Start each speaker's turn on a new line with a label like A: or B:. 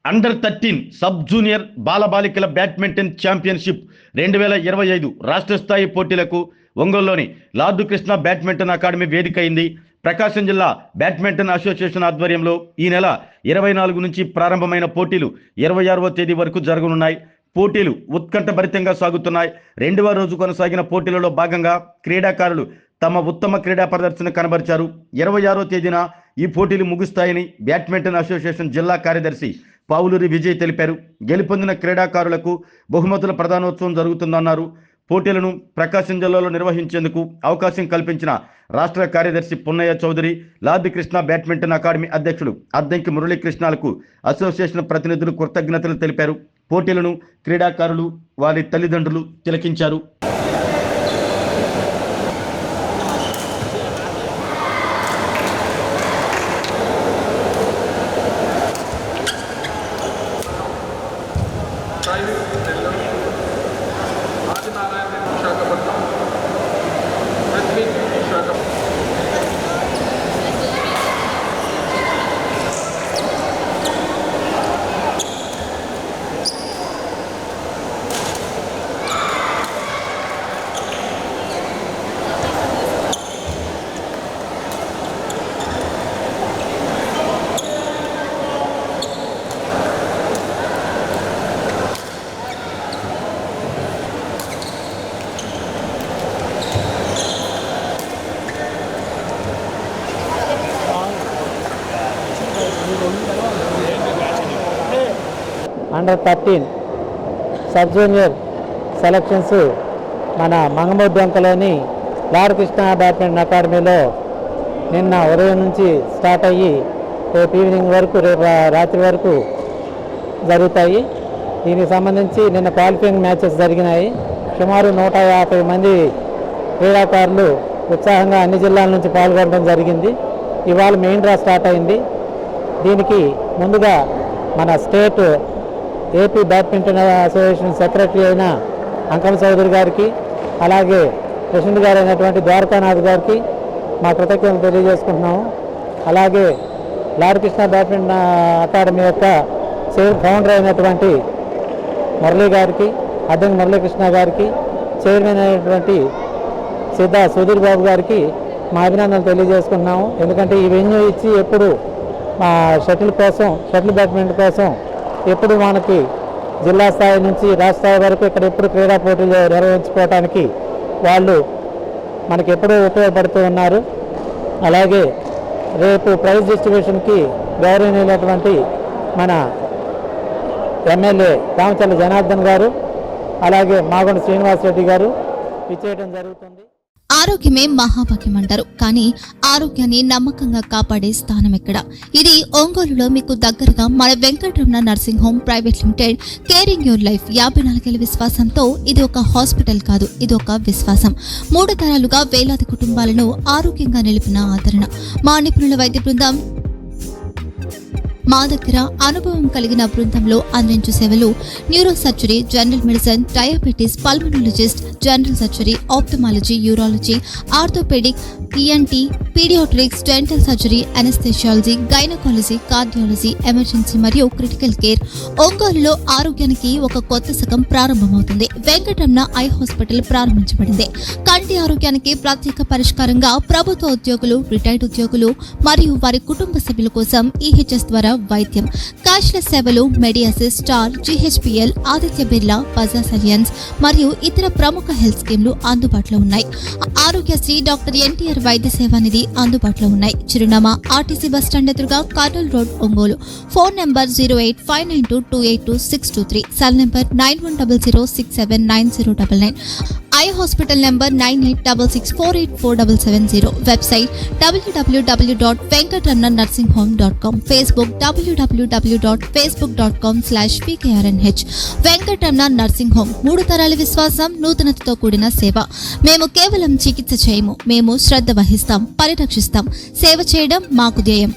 A: అండర్-13 sub junior బాలబాలికల badminton championship 2025 రాష్ట్ర స్థాయి పోటీలకు ఒంగోలులోని లార్డ్ కృష్ణ బ్యాడ్మింటన్ అకాడమీ వేదిక అయింది. ప్రకాశం జిల్లా బ్యాడ్మింటన్ అసోసియేషన్ ఆధ్వర్యంలో ఈ నెల 24 నుంచి ప్రారంభమైన పోటీలు 26వ తేదీ వరకు జరగనున్నాయి. పోటీలు ఉత్కంఠభరితంగా సాగుతున్నాయి. 2వ రోజు కొనసాగిన పోటీలలో భాగంగా క్రీడాకారులు తమ ఉత్తమ క్రీడా ప్రదర్శన కనబరిచారు. 26వ తేదీన ఈ పోటీలు ముగుస్తాయని బ్యాడ్మింటన్ అసోసియేషన్ జిల్లా కార్యదర్శి పావులూరి విజయ్ తెలిపారు. గెలుపొందిన క్రీడాకారులకు బహుమతుల ప్రదానోత్సవం జరుగుతుందన్నారు. పోటీలను ప్రకాశం జిల్లాలో నిర్వహించేందుకు అవకాశం కల్పించిన రాష్ట్ర కార్యదర్శి Punnaiah Chowdary, Lord Krishna badminton academy అధ్యక్షుడు అద్దంకి మురళీకృష్ణలకు అసోసియేషన్ ప్రతినిధులు కృతజ్ఞతలు తెలిపారు. పోటీలను క్రీడాకారులు, వారి తల్లిదండ్రులు తిలకించారు.
B: అండర్-13 సబ్ జూనియర్ సెలక్షన్స్ మన మంగమొద్దంకలోని లార్డ్ కృష్ణ బ్యాడ్మింటన్ అకాడమీలో నిన్న ఉదయం నుంచి స్టార్ట్ అయ్యి రేపు ఈవినింగ్ వరకు, రేపు రాత్రి వరకు జరుగుతాయి. దీనికి సంబంధించి నిన్న క్వాలిఫైయింగ్ మ్యాచెస్ జరిగినాయి. సుమారు 150 మంది క్రీడాకారులు ఉత్సాహంగా అన్ని జిల్లాల నుంచి పాల్గొనడం జరిగింది. ఇవాళ మెయిన్ డ్రా స్టార్ట్ అయింది. దీనికి ముందుగా మన state AP badminton association secretary అయిన అంకం చౌదరి గారికి, అలాగే ప్రెసిడెంట్ గారు అయినటువంటి ద్వారకానాథ్ గారికి మా కృతజ్ఞతలు తెలియజేసుకుంటున్నాము. అలాగే లార్డ్ కృష్ణ బ్యాడ్మింటన్ అకాడమీ యొక్క ఫౌండర్ అయినటువంటి మురళీ గారికి, అద్దంకి మురళీకృష్ణ గారికి, చైర్మన్ అయినటువంటి సిద్ధా సుధీర్ బాబు గారికి మా అభినందనలు తెలియజేసుకుంటున్నాము. ఎందుకంటే ఈ వెన్యూ ఇచ్చి ఎప్పుడు మా షటిల్ బ్యాడ్మింటన్ కోసం ఎప్పుడు మనకి జిల్లా స్థాయి నుంచి రాష్ట్ర స్థాయి వరకు ఇక్కడ ఎప్పుడు క్రీడా పోటీలు నిర్వహించుకోవడానికి వాళ్ళు మనకి ఎప్పుడూ ఉపయోగపడుతూ ఉన్నారు. అలాగే రేపు ప్రైజ్ డిస్ట్రిబ్యూషన్కి గౌరవనీయులైనటువంటి మన ఎమ్మెల్యే రామచంద్ర జనార్దన్ గారు, అలాగే మాగొండ శ్రీనివాసరెడ్డి గారు ఇచ్చేయడం జరుగుతుంది.
C: ఆరోగ్యమే మహాభాగ్యం అంటారు, కానీ ఆరోగ్యాన్ని నమ్మకంగా కాపాడే స్థానం ఎక్కడ? ఇది ఒంగోలులో మీకు దగ్గరగా మన Venkataramana nursing home private limited. Caring your life 54 ఏళ్ల విశ్వాసంతో ఇది ఒక హాస్పిటల్ కాదు, ఇది ఒక విశ్వాసం. 3 తరాలుగా వేలాది కుటుంబాలను ఆరోగ్యంగా నిలిపిన ఆదరణ. మా నిపుణుల వైద్య బృందం మా దగ్గర అనుభవం కలిగిన బృందంలో అందించే సేవలు neuro surgery, general medicine, diabetes, pulmonologist, general surgery, ophthalmology, urology, orthopaedic, ENT, paediatrics, dental surgery, anaesthesiology, gynaecology, cardiology, emergency మరియు క్రిటికల్ కేర్. ఒంగోలులో ఆరోగ్యానికి ఒక కొత్త శకం ప్రారంభమవుతుంది. వెంకటరమణ ఐ హాస్పిటల్ ప్రారంభించబడింది. కంటి ఆరోగ్యానికి ప్రత్యేక పరిష్కారంగా ప్రభుత్వ ఉద్యోగులు, రిటైర్డ్ ఉద్యోగులు మరియు వారి కుటుంబ సభ్యుల కోసం ఈహెచ్ఎస్ ద్వారా వైద్యం, క్యాష్లెస్ సేవలు, Medi Assist, Star, GHPL, Aditya Birla, Bajaj Allianz మరియు ఇతర ప్రముఖ హెల్త్ స్కీమ్లు అందుబాటులో ఉన్నాయి. ఆరోగ్యశ్రీ, డాక్టర్ ఎన్టీఆర్ వైద్య సేవా నిధి అందుబాటులో ఉన్నాయి. చిరునామా ఆర్టీసీ బస్టాండ్ ఎదురుగా, Kurnool road, Ongole. Phone number 08592282623, cell number 9100679099. Eye hospital number 9866484770. Website www.venkatramannursing.com. Facebook www.facebook.com/pkrnh. Venkataramana nursing home, 3 తరాల విశ్వాసం, నూతనతతో కూడిన సేవ. మేము కేవలం చికిత్స చేయము, మేము శ్రద్ధ వహిస్తాం, పరిరక్షిస్తాం. సేవ చేయడం మాకు ధ్యేయం.